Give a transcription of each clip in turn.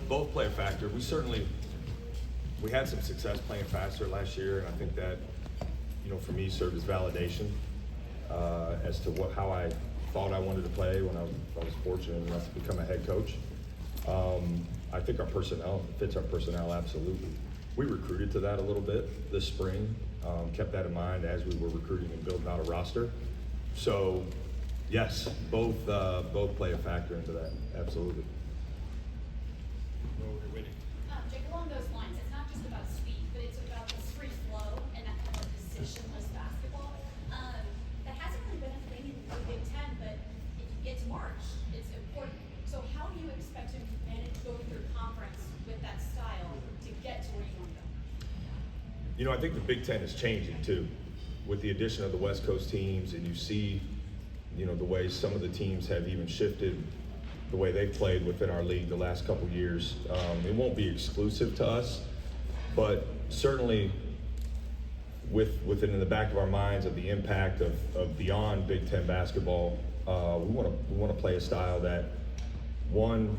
both play a factor. We had some success playing faster last year, and I think that, for me, served as validation as to how I thought I wanted to play when I was fortunate enough to become a head coach. I think our personnel fits our personnel absolutely. We recruited to that a little bit this spring, kept that in mind as we were recruiting and building out a roster. So, yes, both play a factor into that, absolutely. Jake, along those lines, it's not just about speed, but it's about this free flow and that kind of positionless basketball. That hasn't really been a thing in the Big Ten, but if you get to March, it's important. So how do you expect to manage going through conference with that style to get to where you want to go? I think the Big Ten is changing too, with the addition of the West Coast teams, and you see, the way some of the teams have even shifted the way they've played within our league the last couple of years. It won't be exclusive to us, but certainly within in the back of our minds of the impact of beyond Big Ten basketball, we want to play a style that, one,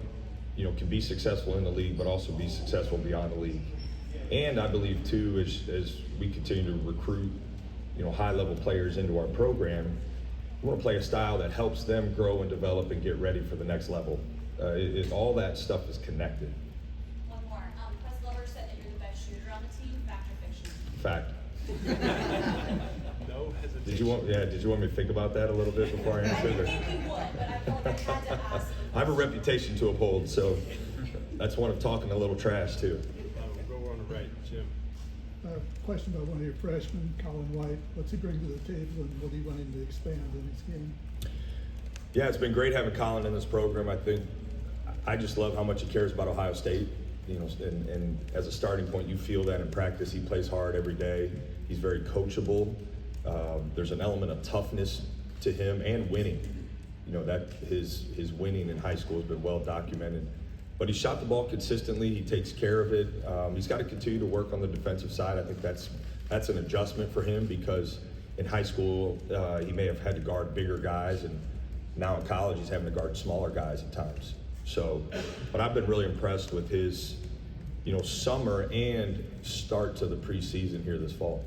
can be successful in the league, but also be successful beyond the league. And I believe too, as we continue to recruit, high-level players into our program, we want to play a style that helps them grow and develop and get ready for the next level. All that stuff is connected. One more. Press Lover said that you're the best shooter on the team. Fact or fiction? Fact. No hesitation. Did you want me to think about that a little bit before I I answer? didn't think you would, but I felt like I had to ask. I have a reputation to uphold, so that's one of talking a little trash too. We'll go on the right, Jim. Question about one of your freshmen, Colin White. What's he bring to the table, and what do you want him to expand in his game? Yeah, it's been great having Colin in this program. I just love how much he cares about Ohio State. And as a starting point, you feel that in practice. He plays hard every day. He's very coachable. There's an element of toughness to him and winning. That his winning in high school has been well documented. But he shot the ball consistently. He takes care of it. He's got to continue to work on the defensive side. I think that's an adjustment for him, because in high school he may have had to guard bigger guys, and now in college he's having to guard smaller guys at times. So, but I've been really impressed with his, summer and start to the preseason here this fall.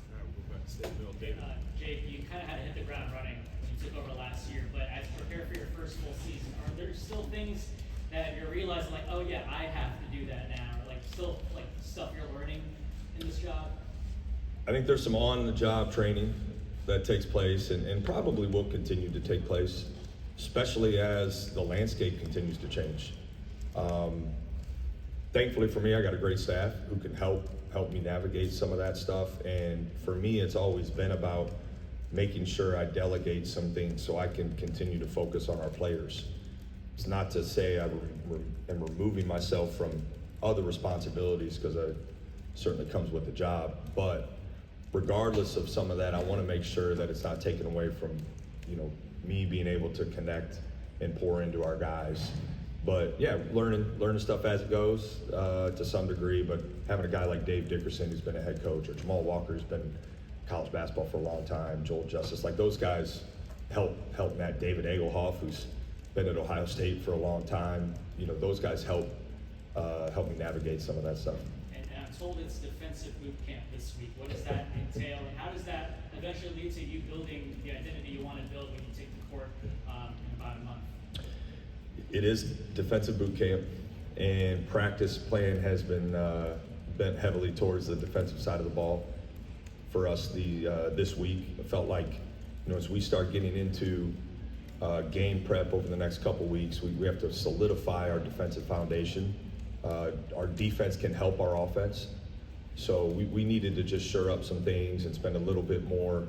All right, we'll go back to State Bill. David. Jake, you kind of had to hit the ground running when you took over last year, but as you prepare for your first full season, are there still things that you're realizing, like, oh yeah, I have to do that now, or still stuff you're learning in this job? I think there's some on-the-job training that takes place and probably will continue to take place, especially as the landscape continues to change. Thankfully for me, I got a great staff who can help me navigate some of that stuff. And for me, it's always been about making sure I delegate some things so I can continue to focus on our players. It's not to say I am removing myself from other responsibilities, because it certainly comes with the job. But regardless of some of that, I want to make sure that it's not taken away from, me being able to connect and pour into our guys. But yeah, learning stuff as it goes to some degree. But having a guy like Dave Dickerson, who's been a head coach, or Jamal Walker, who's been in college basketball for a long time, Joel Justice, those guys help Matt. David Egelhoff, who's been at Ohio State for a long time. Those guys help me navigate some of that stuff. And I'm told it's defensive boot camp this week. What does that entail, and how does that eventually lead to you building the identity you want to build when you take the court in about a month? It is defensive boot camp, and practice plan has been bent heavily towards the defensive side of the ball for us this week. It felt like, as we start getting into game prep over the next couple weeks, we have to solidify our defensive foundation. Our defense can help our offense, so we needed to just shore up some things and spend a little bit more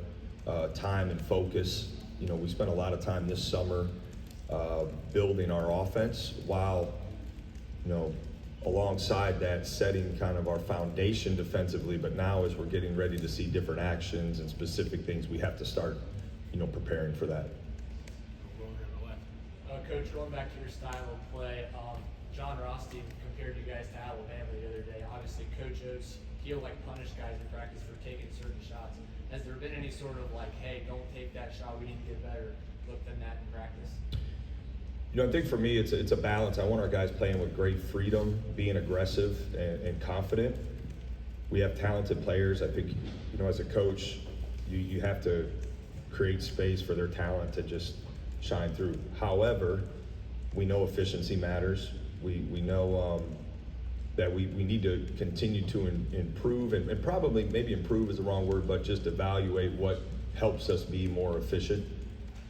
time and focus. We spent a lot of time this summer building our offense, while alongside that setting kind of our foundation defensively. But now, as we're getting ready to see different actions and specific things, we have to start preparing for that. We'll go on the left. Coach, going back to your style of play, John Rothstein compared you guys to Alabama the other day. Obviously, Coach Oates, he'll punish guys in practice for taking certain shots. Has there been any sort of hey, don't take that shot, we need to get better look than that in practice? I think for me, it's a balance. I want our guys playing with great freedom, being aggressive and confident. We have talented players. I think, as a coach, you have to create space for their talent to just shine through. However, we know efficiency matters. We know that we need to continue to improve, and probably maybe improve is the wrong word, but just evaluate what helps us be more efficient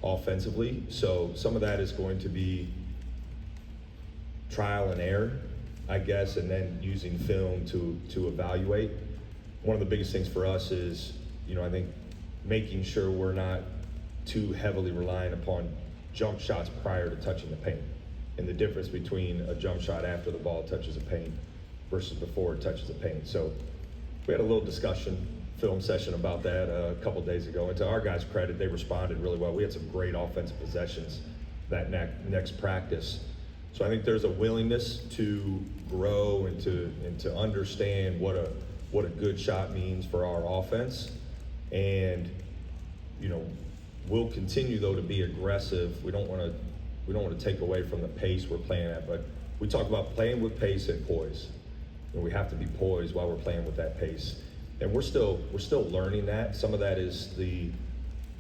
offensively. So some of that is going to be trial and error, I guess, and then using film to evaluate. One of the biggest things for us is, I think making sure we're not too heavily reliant upon jump shots prior to touching the paint, and the difference between a jump shot after the ball touches the paint versus before it touches the paint. So we had a little film session about that a couple days ago, and to our guys' credit, they responded really well. We had some great offensive possessions that next practice. So I think there's a willingness to grow and to understand what a good shot means for our offense. And we'll continue though to be aggressive. We don't want to take away from the pace we're playing at, but we talk about playing with pace and poise. And we have to be poised while we're playing with that pace. And we're still learning that. Some of that is the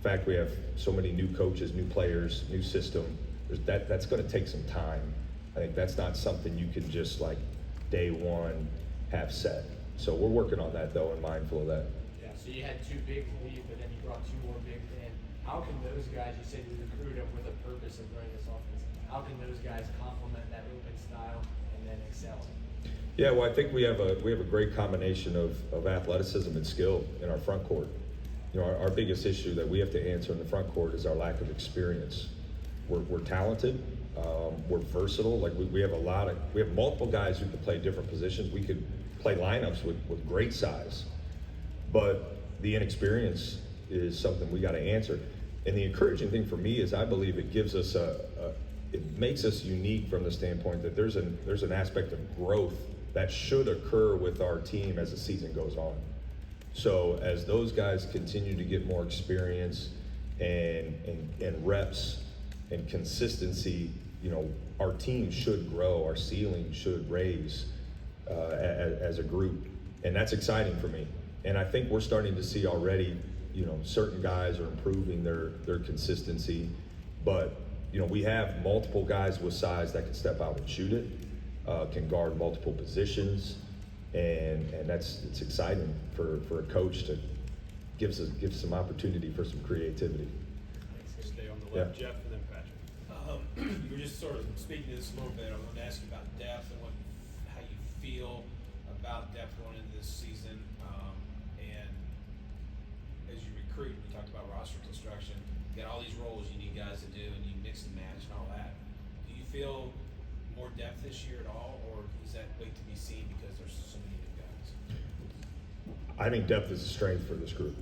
fact we have so many new coaches, new players, new system. That's going to take some time. I think that's not something you can just like day one have set. So we're working on that though, and mindful of that. Yeah, so you had 2 big leave, but then you brought 2 more big in. How can those guys, you said you recruited them with a purpose of running this offense, how can those guys complement that open style and then excel? Yeah, well, I think we have a great combination of athleticism and skill in our front court. Our biggest issue that we have to answer in the front court is our lack of experience. We're talented, we're versatile. Like we have multiple guys who can play different positions. We could play lineups with great size, but the inexperience is something we got to answer. And the encouraging thing for me is I believe it gives us it makes us unique from the standpoint that there's an aspect of growth that should occur with our team as the season goes on. So as those guys continue to get more experience and reps and consistency, our team should grow, our ceiling should raise as a group, and that's exciting for me. And I think we're starting to see already, certain guys are improving their consistency, but we have multiple guys with size that can step out and shoot it, can guard multiple positions, and it's exciting for a coach to give some opportunity for some creativity. Stay on the left, Yeah. Jeff, and then Patrick. You were just sort of speaking to this a little bit. I wanted to ask you about depth and how you feel about depth going into this season. And as you recruit, we talked about roster construction. You got all these roles you need guys to do, and you mix and match and all that. Do you feel more depth this year at all, or is that wait to be seen because there's so many new guys? I think depth is a strength for this group.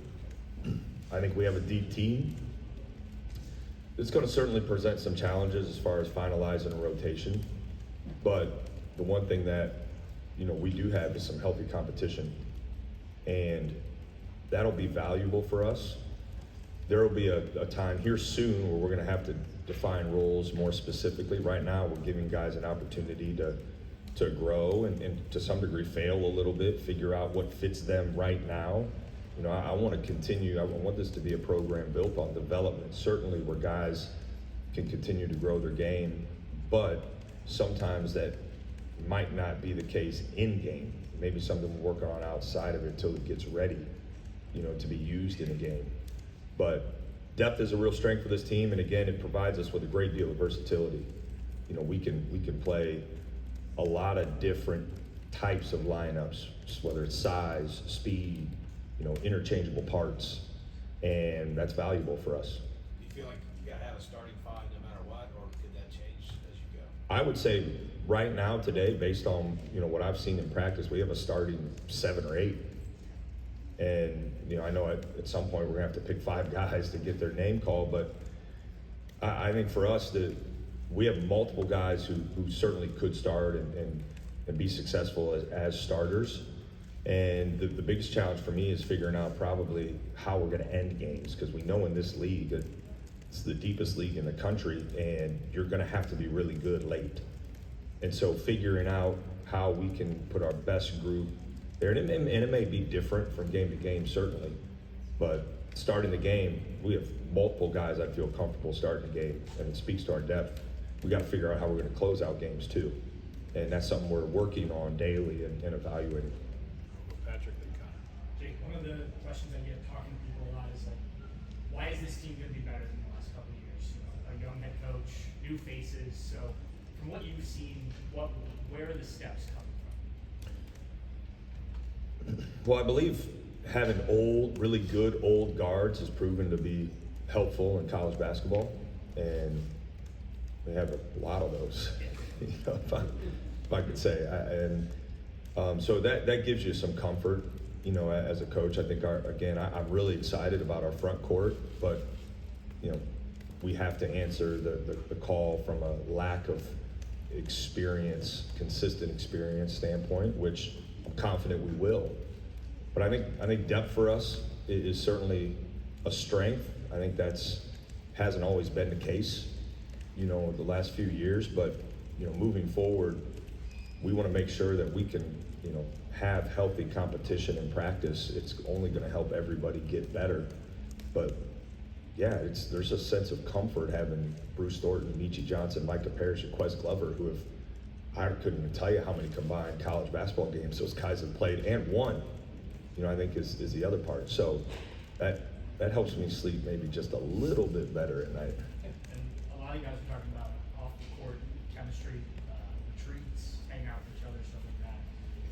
I think we have a deep team. It's going to certainly present some challenges as far as finalizing a rotation, but the one thing that we do have is some healthy competition, and that'll be valuable for us. There will be a time here soon where we're going to have to define roles more specifically. Right now, we're giving guys an opportunity to grow and to some degree fail a little bit, figure out what fits them right now. I want to continue. I want this to be a program built on development, certainly where guys can continue to grow their game, but sometimes that might not be the case in game. Maybe something we're working on outside of it until it gets ready, to be used in a game. But depth is a real strength for this team, and again, it provides us with a great deal of versatility. We can play a lot of different types of lineups, whether it's size, speed, interchangeable parts, and that's valuable for us. Do you feel like you got to have a starting 5 no matter what, or could that change as you go? I would say right now, today, based on what I've seen in practice, we have a starting 7 or 8. And I know at some point we're gonna have to pick 5 guys to get their name called, but I think for us we have multiple guys who certainly could start and be successful as starters. And the biggest challenge for me is figuring out probably how we're gonna end games, because we know in this league that it's the deepest league in the country, and you're going to have to be really good late. And so figuring out how we can put our best group there, and it may be different from game to game, certainly, but starting the game, we have multiple guys I feel comfortable starting the game, and it speaks to our depth. We got to figure out how we're going to close out games too, and that's something we're working on daily and evaluating. Patrick, then Connor. Jake, one of the questions I get talking to people a lot is like, why is this team going to be better than the last couple of years? You know, a young head coach, new faces. So, from what you've seen, where are the steps coming from? Well, I believe having really good old guards has proven to be helpful in college basketball, and we have a lot of those. You know, if I could say, so that gives you some comfort. You know, as a coach, I think I'm really excited about our front court, but you know, we have to answer the call from a lack of experience, consistent experience standpoint, which I'm confident we will. But I think depth for us is certainly a strength. I think hasn't always been the case, you know, the last few years. But you know, moving forward, we want to make sure that we can, you know, have healthy competition in practice. It's only going to help everybody get better. But yeah, there's a sense of comfort having Bruce Thornton, Michi Johnson, Micah Parrish, and Quez Glover, who I couldn't even tell you how many combined college basketball games those guys have played and won. You know, I think is the other part. So that helps me sleep maybe just a little bit better at night. And a lot of you guys are talking about off the court chemistry, retreats, hanging out with each other, stuff like that.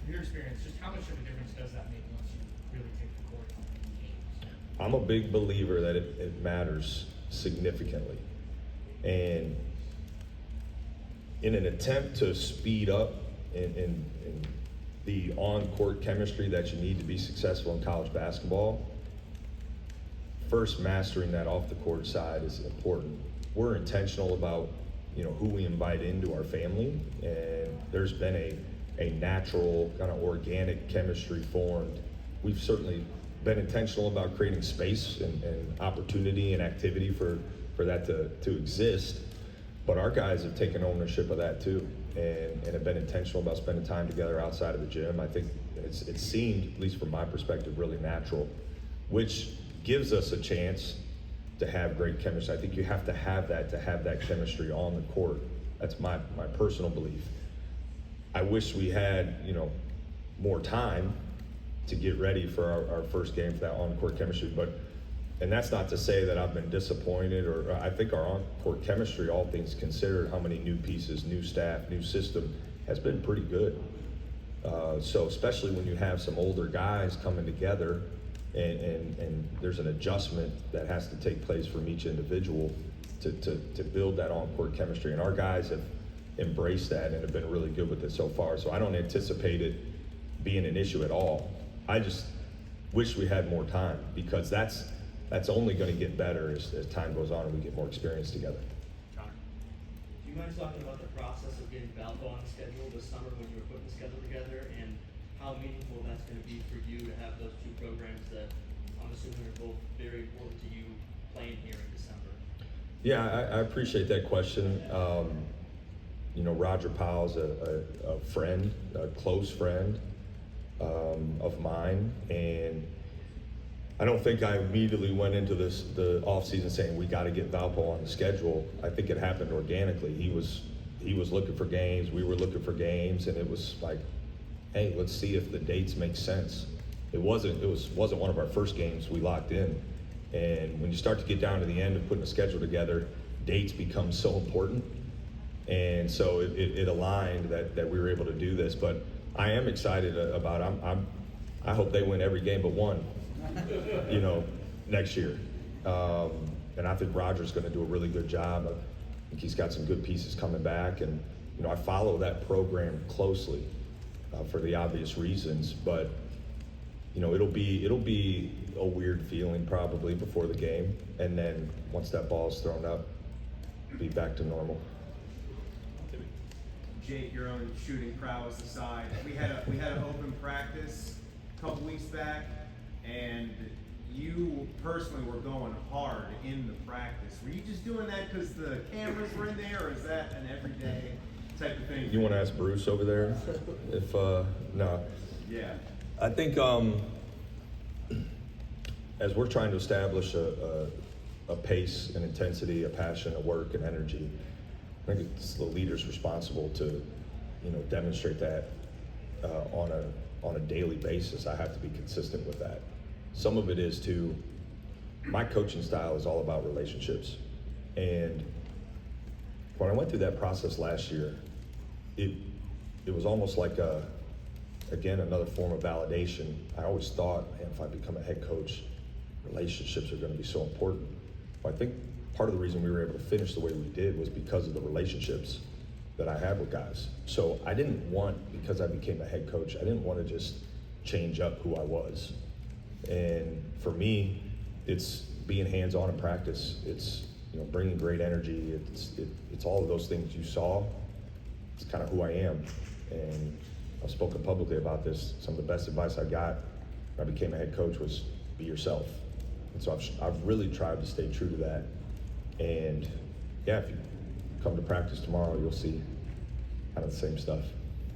From your experience, just how much of a difference does that make once you really take the court on games? I'm a big believer that it matters significantly. And in an attempt to speed up in the on-court chemistry that you need to be successful in college basketball, first mastering that off-the-court side is important. We're intentional about, you know, who we invite into our family, and there's been a natural kind of organic chemistry formed. We've certainly been intentional about creating space and opportunity and activity for that to exist, but our guys have taken ownership of that too, and have been intentional about spending time together outside of the gym. I think it seemed, at least from my perspective, really natural, which gives us a chance to have great chemistry. I think you have to have that chemistry on the court. That's my personal belief. I wish we had, you know, more time to get ready for our first game for that on-court chemistry, and that's not to say that I've been disappointed, or I think our on-court chemistry, all things considered, how many new pieces, new staff, new system, has been pretty good. So especially when you have some older guys coming together, and there's an adjustment that has to take place from each individual to build that on-court chemistry, and our guys have embraced that and have been really good with it so far. So I don't anticipate it being an issue at all. I just wish we had more time, because that's only going to get better as time goes on and we get more experience together. Connor. Do you mind talking about the process of getting Valpo on the schedule this summer when you were putting the schedule together, and how meaningful that's going to be for you to have those two programs that I'm assuming are both very important to you playing here in December? Yeah, I appreciate that question. You know, Roger Powell's a friend, a close friend of mine, and I don't think I immediately went into the offseason saying we got to get Valpo on the schedule. I think it happened organically. He was looking for games, we were looking for games, and it was like, hey, let's see if the dates make sense. It wasn't one of our first games we locked in, and when you start to get down to the end of putting a schedule together, dates become so important, and so it aligned that we were able to do this. But I am excited about I hope they win every game but one, you know, next year. And I think Roger's going to do a really good job. I think he's got some good pieces coming back, and you know, I follow that program closely for the obvious reasons. But you know, it'll be a weird feeling probably before the game, and then once that ball's thrown up, be back to normal. Timmy. Jake, your own shooting prowess aside, we had an open practice a couple weeks back, and you personally were going hard in the practice. Were you just doing that because the cameras were in there, or is that an everyday type of thing? You want to ask Bruce over there? If no. Yeah. I think as we're trying to establish a pace, an intensity, a passion, a work, and energy, I think it's the leader's responsible to, demonstrate that on a daily basis. I have to be consistent with that. Some of it is my coaching style is all about relationships. And when I went through that process last year, it was almost like again, another form of validation. I always thought, man, if I become a head coach, relationships are going to be so important. Well, I think part of the reason we were able to finish the way we did was because of the relationships that I had with guys. So I didn't want, because I became a head coach, I didn't want to just change up who I was. And for me, it's being hands-on in practice. It's bringing great energy. It's all of those things you saw. It's kind of who I am. And I've spoken publicly about this. Some of the best advice I got when I became a head coach was be yourself. And so I've really tried to stay true to that. And yeah, if you come to practice tomorrow, you'll see kind of the same stuff.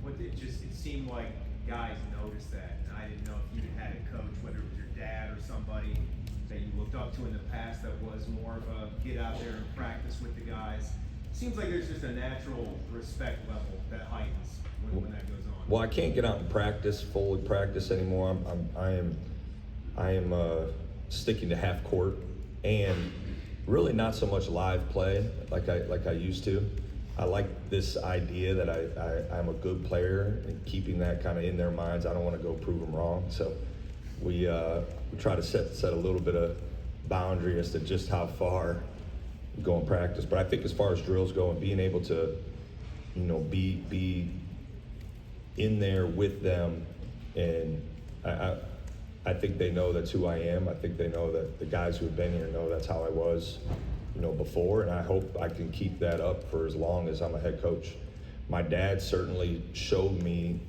It seemed like guys noticed that, and I didn't know if you had a coach, whether it was your dad or somebody that you looked up to in the past that was more of a get out there and practice with the guys. It seems like there's just a natural respect level that heightens when that goes on. Well, I can't get out and fully practice anymore. I am sticking to half court and really not so much live play like I used to. I like this idea that I'm a good player and keeping that kind of in their minds. I don't want to go prove them wrong. So we try to set a little bit of boundary as to just how far we go in practice. But I think as far as drills go and being able to, be in there with them, and I think they know that's who I am. I think they know that the guys who have been here know that's how I was, before, and I hope I can keep that up for as long as I'm a head coach. My dad certainly showed me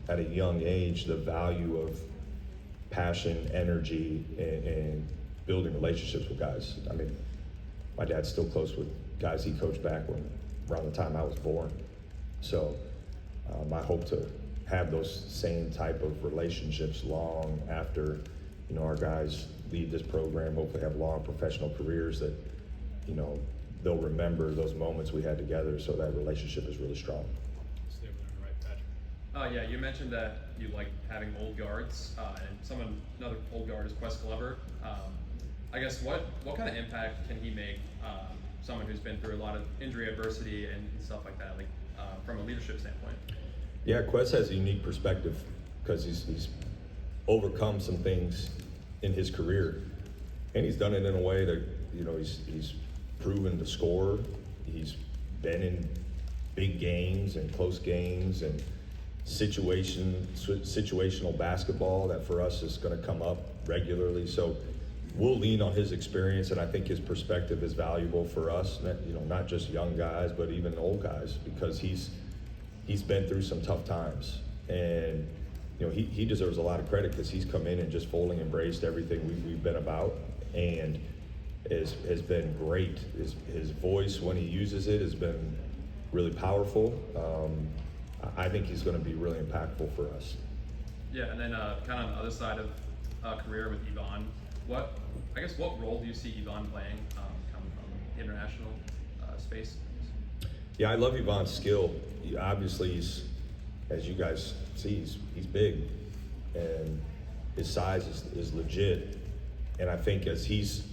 at a young age the value of passion, energy, and building relationships with guys. I mean, my dad's still close with guys he coached back around the time I was born. So I hope to have those same type of relationships long after, our guys leave this program, hopefully have long professional careers that, they'll remember those moments we had together, so that relationship is really strong. Stay over there, right, Patrick? Yeah, you mentioned that you like having old guards, and another old guard is Quest Glover. I guess what kind of impact can he make, someone who's been through a lot of injury adversity and stuff like that, from a leadership standpoint? Yeah, Quest has a unique perspective because he's overcome some things in his career, and he's done it in a way that he's proven to score. He's been in big games and close games and situational basketball that for us is going to come up regularly. So we'll lean on his experience, and I think his perspective is valuable for us. Not just young guys, but even old guys, because he's been through some tough times, and he deserves a lot of credit because he's come in and just fully embraced everything we've been about, and has been great. His voice, when he uses it, has been really powerful. I think he's going to be really impactful for us. Yeah, and then kind of on the other side of career with Yvonne, what role do you see Yvonne playing coming from the international space? Yeah, I love Yvonne's skill. Obviously, as you guys see, he's big, and his size is legit. And I think as he's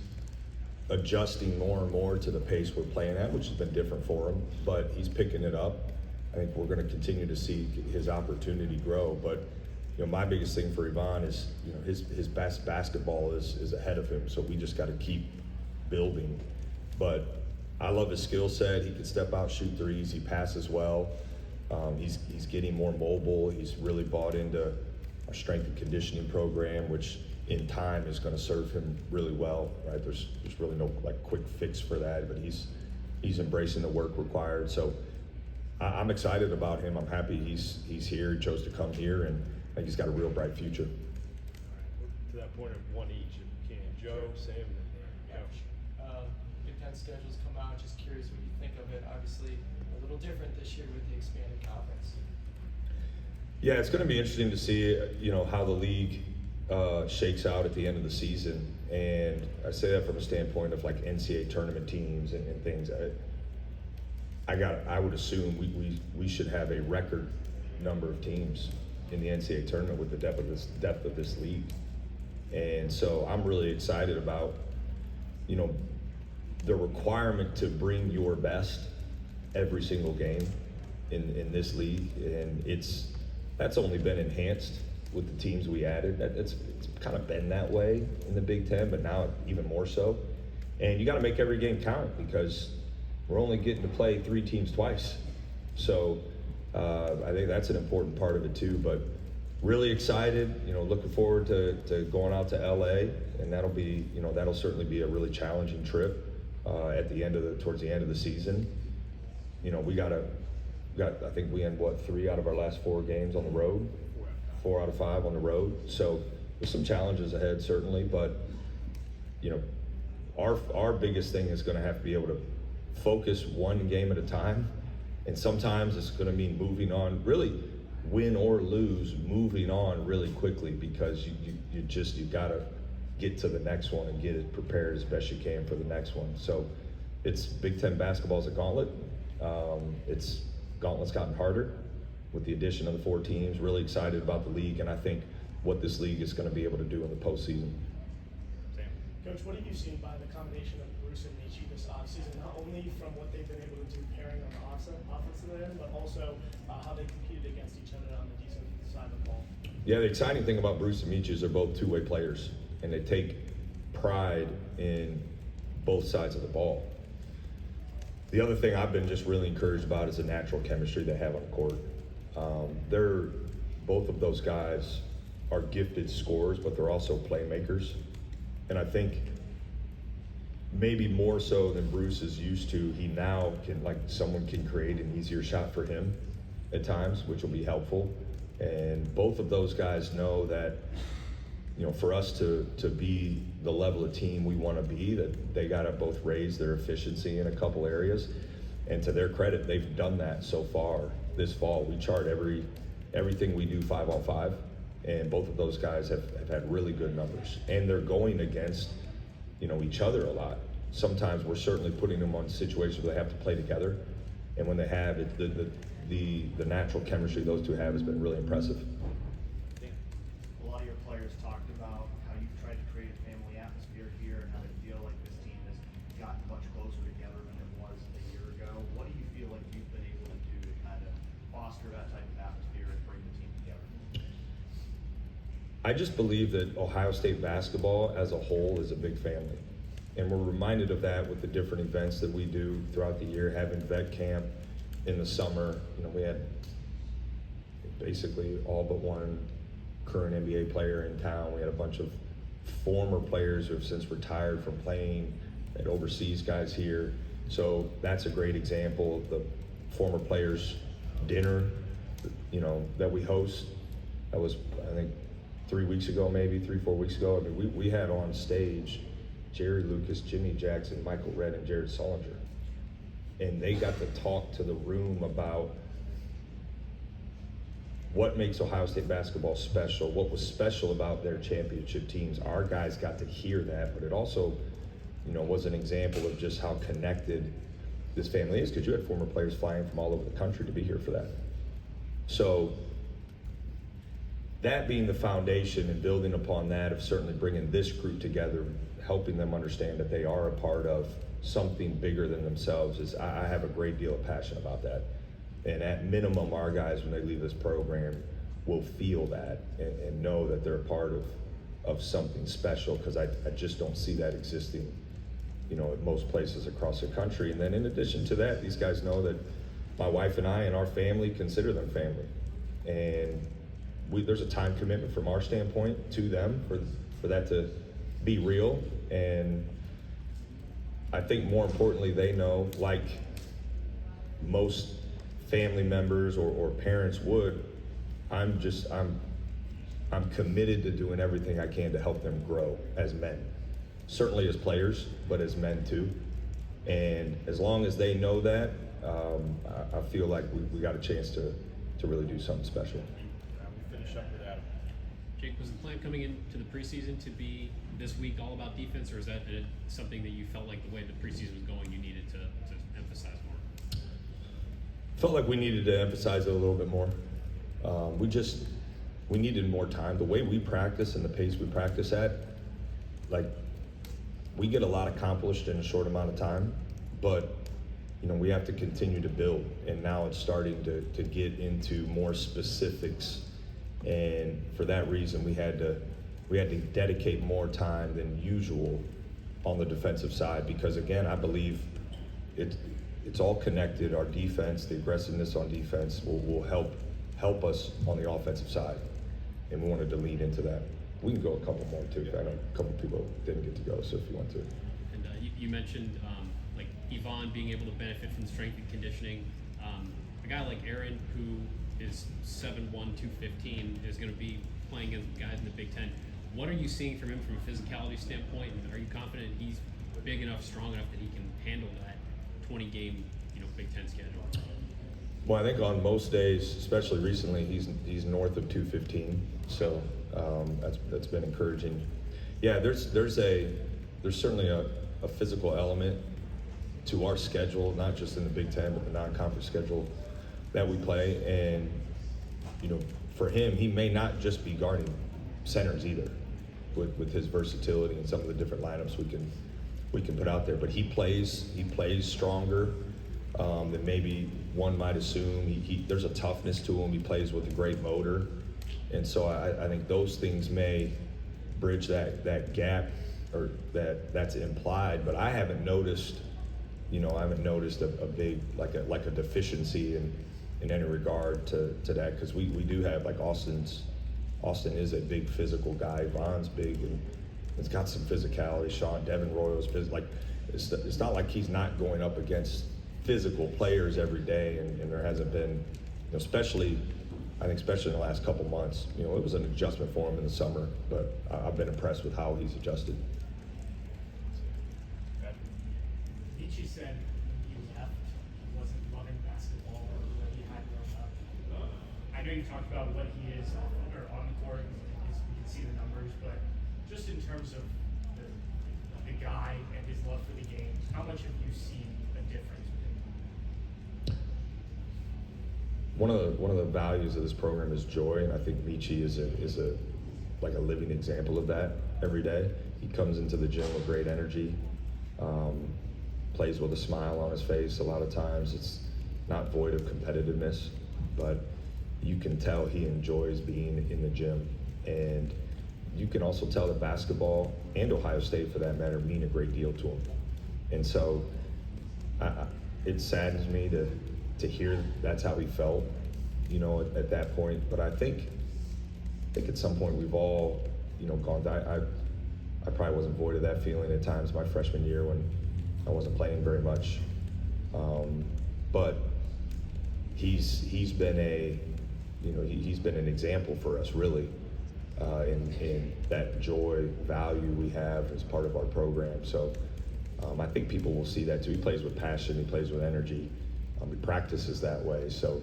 adjusting more and more to the pace we're playing at, which has been different for him, but he's picking it up. I think we're going to continue to see his opportunity grow. But my biggest thing for Yvonne is his best basketball is ahead of him, so we just got to keep building. But I love his skill set. He can step out, shoot threes. He passes well. He's getting more mobile. He's really bought into our strength and conditioning program, which in time is going to serve him really well. Right? There's really no quick fix for that, but he's embracing the work required. So I'm excited about him. I'm happy he's here. He chose to come here, and I think he's got a real bright future. All right, we'll to that point of one each if you can. Joe, Sam, and then Coach. Big Ten schedules come out, just curious what you think of it. Obviously, a little different this year with the expanded conference. Yeah, it's going to be interesting to see, how the league shakes out at the end of the season. And I say that from a standpoint of like NCAA tournament teams and things. I would assume we should have a record number of teams in the NCAA tournament with the depth of this league. And so I'm really excited about, the requirement to bring your best every single game in this league. And that's only been enhanced with the teams we added. It's kind of been that way in the Big Ten, but now even more so. And you got to make every game count because we're only getting to play 3 teams twice. So I think that's an important part of it too. But really excited, looking forward to going out to LA, and that'll certainly be a really challenging trip towards the end of the season. I think we end 3 out of our last 4 games on the road, 4 out of 5 on the road. So there's some challenges ahead certainly, but our biggest thing is going to have to be able to focus one game at a time, and sometimes it's going to mean moving on, really win or lose, moving on really quickly, because you've got to get to the next one and get it prepared as best you can for the next one. So it's Big Ten basketball is a gauntlet. Gauntlet's gotten harder with the addition of the 4 teams. Really excited about the league, and I think what this league is going to be able to do in the postseason. Coach, what have you seen by the combination of Bruce and Michi this offseason, not only from what they've been able to do pairing on the offensive end, but also how they competed against each other on the defensive side of the ball? Yeah, the exciting thing about Bruce and Michi is they're both two-way players, and they take pride in both sides of the ball. The other thing I've been just really encouraged about is the natural chemistry they have on the court. Both of those guys are gifted scorers, but they're also playmakers. And I think maybe more so than Bruce is used to, he now someone can create an easier shot for him at times, which will be helpful. And both of those guys know that, for us to be the level of team we want to be, that they got to both raise their efficiency in a couple areas. And to their credit, they've done that so far this fall. We chart everything we do 5-on-5, and both of those guys have had really good numbers. And they're going against, each other a lot. Sometimes we're certainly putting them on situations where they have to play together, and when they have it, the natural chemistry those two have has been really impressive. A lot of your players talked about how you've tried to create a family atmosphere here and how they feel like this team has gotten much closer together than it was a year ago. What do you feel like you've been able to do to kind of foster that type of atmosphere and bring the team together? I just believe that Ohio State basketball as a whole is a big family. And we're reminded of that with the different events that we do throughout the year, having vet camp in the summer. We had basically all but one current NBA player in town. We had a bunch of former players who have since retired from playing, and overseas guys here. So that's a great example of the former players dinner, that we host. That was, I think, 3 weeks ago, maybe 3-4 weeks ago. I mean, we had on stage Jerry Lucas, Jimmy Jackson, Michael Redd, and Jared Sullinger. And they got to talk to the room about what makes Ohio State basketball special, what was special about their championship teams. Our guys got to hear that, but it also, was an example of just how connected this family is, because you had former players flying from all over the country to be here for that. So that being the foundation and building upon that of certainly bringing this group together, helping them understand that they are a part of something bigger than themselves, I have a great deal of passion about that. And at minimum, our guys, when they leave this program, will feel that and know that they're a part of something special, because I just don't see that existing, at most places across the country. And then in addition to that, these guys know that my wife and I and our family consider them family. And there's a time commitment from our standpoint to them for that to be real. And I think more importantly, they know, like most family members or parents would, I'm I'm committed to doing everything I can to help them grow as men, certainly as players, but as men too. And as long as they know that, I feel like we got a chance to really do something special. We finish up with Adam. Jake, was the plan coming into the preseason to be this week all about defense, or is that something that you felt like the way the preseason was going, you needed to emphasize more? Felt like we needed to emphasize it a little bit more. We needed more time. The way we practice and the pace we practice at, like, we get a lot accomplished in a short amount of time, but we have to continue to build, and now it's starting to get into more specifics, and for that reason we had to dedicate more time than usual on the defensive side, because again, I believe it's all connected. Our defense, the aggressiveness on defense will help us on the offensive side, and we wanted to lean into that. We can go a couple more too. I know a couple people didn't get to go, so if you want to. And you mentioned like Yvonne being able to benefit from strength and conditioning. A guy like Aaron, who is 7'1", 215, is going to be playing against guys in the Big Ten. What are you seeing from him from a physicality standpoint, and are you confident he's big enough, strong enough that he can handle that 20-game, Big Ten schedule? Well, I think on most days, especially recently, he's north of 215. So that's been encouraging. Yeah, there's certainly a physical element to our schedule, not just in the Big Ten, but the non-conference schedule that we play. And for him, he may not just be guarding centers either, with his versatility and some of the different lineups we can put out there. But he plays stronger than maybe one might assume. There's a toughness to him. He plays with a great motor, and so I think those things may bridge that gap, or that's implied. But I haven't noticed, a big like a deficiency in any regard to that, because we do have, like, Austin is a big physical guy. Von's big and it's got some physicality. Devin Royal's physical. Like, it's not like he's not going up against physical players every day, and there hasn't been, especially in the last couple months. It was an adjustment for him in the summer, but I've been impressed with how he's adjusted. Michi said when he left, he wasn't loving basketball or what he had grown up. I know you talked about what he is on the court, we can see the numbers, but just in terms of the guy and his love for the game, how much have you seen a difference with him? One of the values of this program is joy, and I think Michi is a living example of that every day. He comes into the gym with great energy, plays with a smile on his face. A lot of times it's not void of competitiveness, but you can tell he enjoys being in the gym. And you can also tell that basketball, and Ohio State for that matter, mean a great deal to him. And so it saddens me to hear that's how he felt, at that point. But I think at some point we've all, gone down. I probably wasn't void of that feeling at times my freshman year when I wasn't playing very much. But he's been he's been an example for us, really, in that joy value we have as part of our program. So I think people will see that too. He plays with passion. He plays with energy. He practices that way. So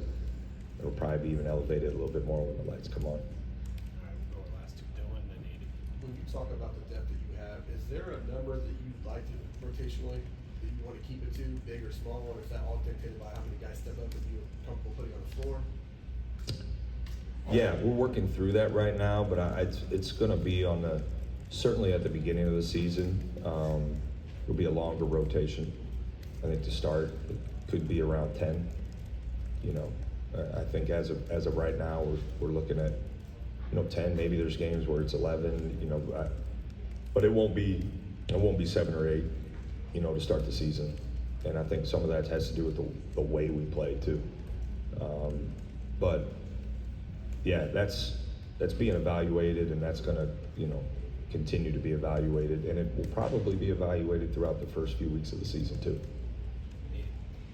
it'll probably be even elevated a little bit more when the lights come on. All right, we'll go last to Dylan, then Andy. When you talk about the depth that you have, is there a number that you'd like to rotationally that you want to keep it to, big or small, or is that all dictated by how many guys step up and you're comfortable putting on the floor? Yeah, we're working through that right now, but it's going to be certainly at the beginning of the season. It'll be a longer rotation. I think to start, it could be around 10. I think as of right now, we're looking at 10. Maybe there's games where it's 11. But it won't be 7 or 8. To start the season. And I think some of that has to do with the way we play too. But yeah, that's being evaluated, and that's going to continue to be evaluated, and it will probably be evaluated throughout the first few weeks of the season too.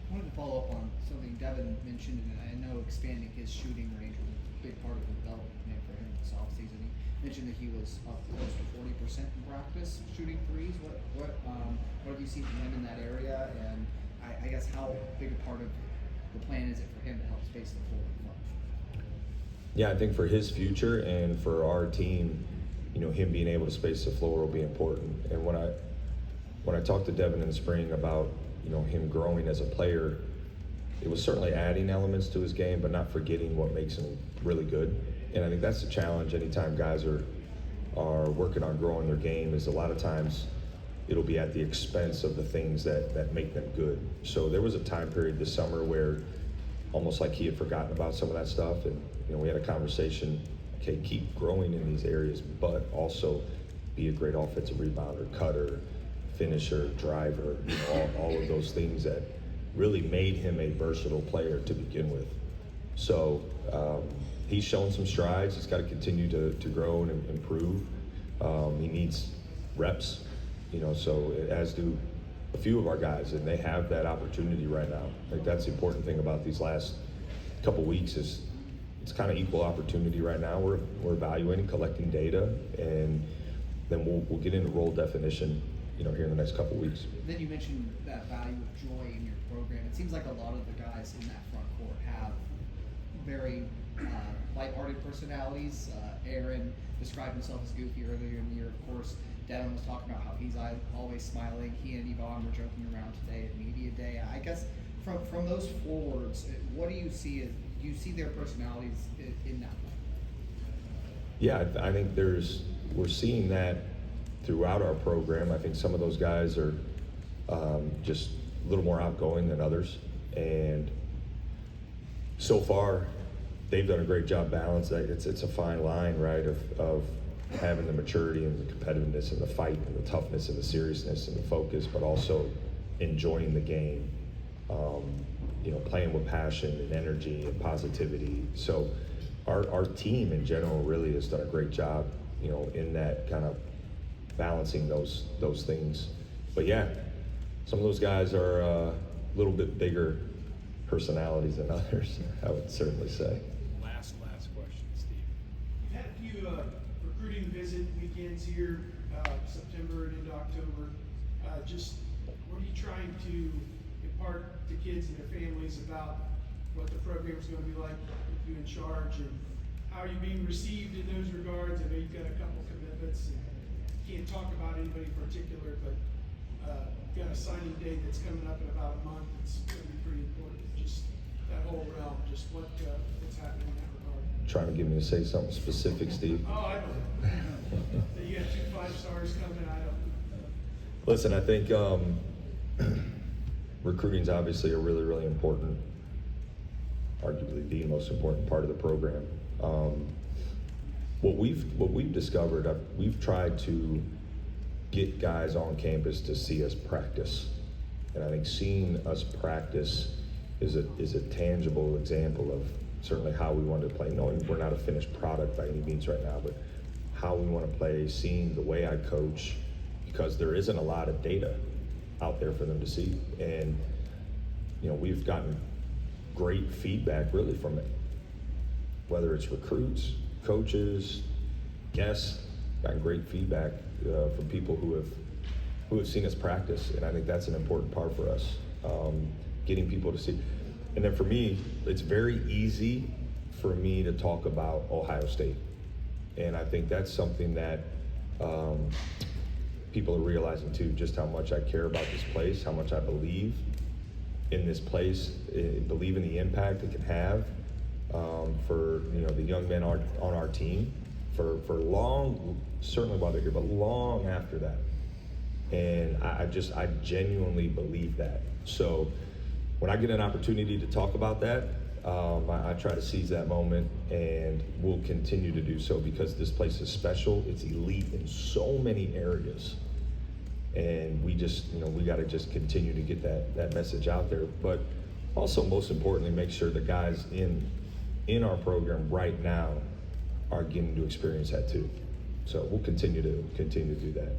I wanted to follow up on something Devin mentioned, and I know expanding his shooting range was a big part of the development for him this offseason. He mentioned that he was up close to 40% in practice shooting threes. What have you seen from him in that area? And I guess how big a part of the plan is it for him to help space the floor in front? Yeah, I think for his future and for our team, him being able to space the floor will be important. And when I talked to Devin in the spring about him growing as a player, it was certainly adding elements to his game, but not forgetting what makes him really good. And I think that's the challenge anytime guys are working on growing their game, is a lot of times it'll be at the expense of the things that make them good. So there was a time period this summer where almost like he had forgotten about some of that stuff, and we had a conversation, okay, keep growing in these areas, but also be a great offensive rebounder, cutter, finisher, driver, all of those things that really made him a versatile player to begin with. So he's shown some strides. He's got to continue to grow and improve. He needs reps, so as do a few of our guys, and they have that opportunity right now. I think that's the important thing about these last couple weeks is it's kind of equal opportunity right now. We're evaluating, collecting data, and then we'll get into role definition here in the next couple weeks. Then you mentioned that value of joy in your program. It seems like a lot of the guys in that front court have very lighthearted personalities. Aaron described himself as goofy earlier in the year. Of course, Devin was talking about how he's always smiling. He and Yvonne were joking around today at media day. I guess from those forwards, what do you see? Do you see their personalities in that way? Yeah, I think we're seeing that throughout our program. I think some of those guys are just a little more outgoing than others, and so far they've done a great job balancing. It's a fine line, right, of having the maturity and the competitiveness and the fight and the toughness and the seriousness and the focus, but also enjoying the game, playing with passion and energy and positivity. So our team in general really has done a great job, in that kind of balancing those things. But yeah, some of those guys are a little bit bigger personalities than others, I would certainly say. Last question, Steve. You've had a few recruiting visit weekends here, September and into October. Just what are you trying to impart to kids and their families about what the program is going to be like with you in charge, and how are you being received in those regards? I know you've got a couple commitments, and can't talk about anybody in particular, but you've got a signing date that's coming up in about a month. It's going to be pretty important. Just that whole realm, just what's happening in that regard. Trying to get me to say something specific, Steve. Oh, I don't know. So you got 2 5-stars coming. I don't. Listen, I think recruiting is obviously a really, really important, arguably the most important part of the program. What we've discovered, we've tried to get guys on campus to see us practice, and I think seeing us practice is a tangible example of certainly how we want to play. Knowing we're not a finished product by any means right now, but how we want to play, seeing the way I coach, because there isn't a lot of data out there for them to see, and we've gotten great feedback really from it, whether it's recruits, coaches, guests. Gotten great feedback from people who have seen us practice, and I think that's an important part for us, getting people to see. And then for me, it's very easy for me to talk about Ohio State, and I think that's something that people are realizing too, just how much I care about this place, how much I believe in this place, believe in the impact it can have for the young men on our team for long, certainly while they're here, but long after that. And I genuinely believe that. So when I get an opportunity to talk about that, I try to seize that moment, and we'll continue to do so, because this place is special. It's elite in so many areas, and we got to just continue to get that message out there. But also, most importantly, make sure the guys in our program right now are getting to experience that too. So we'll continue to do that.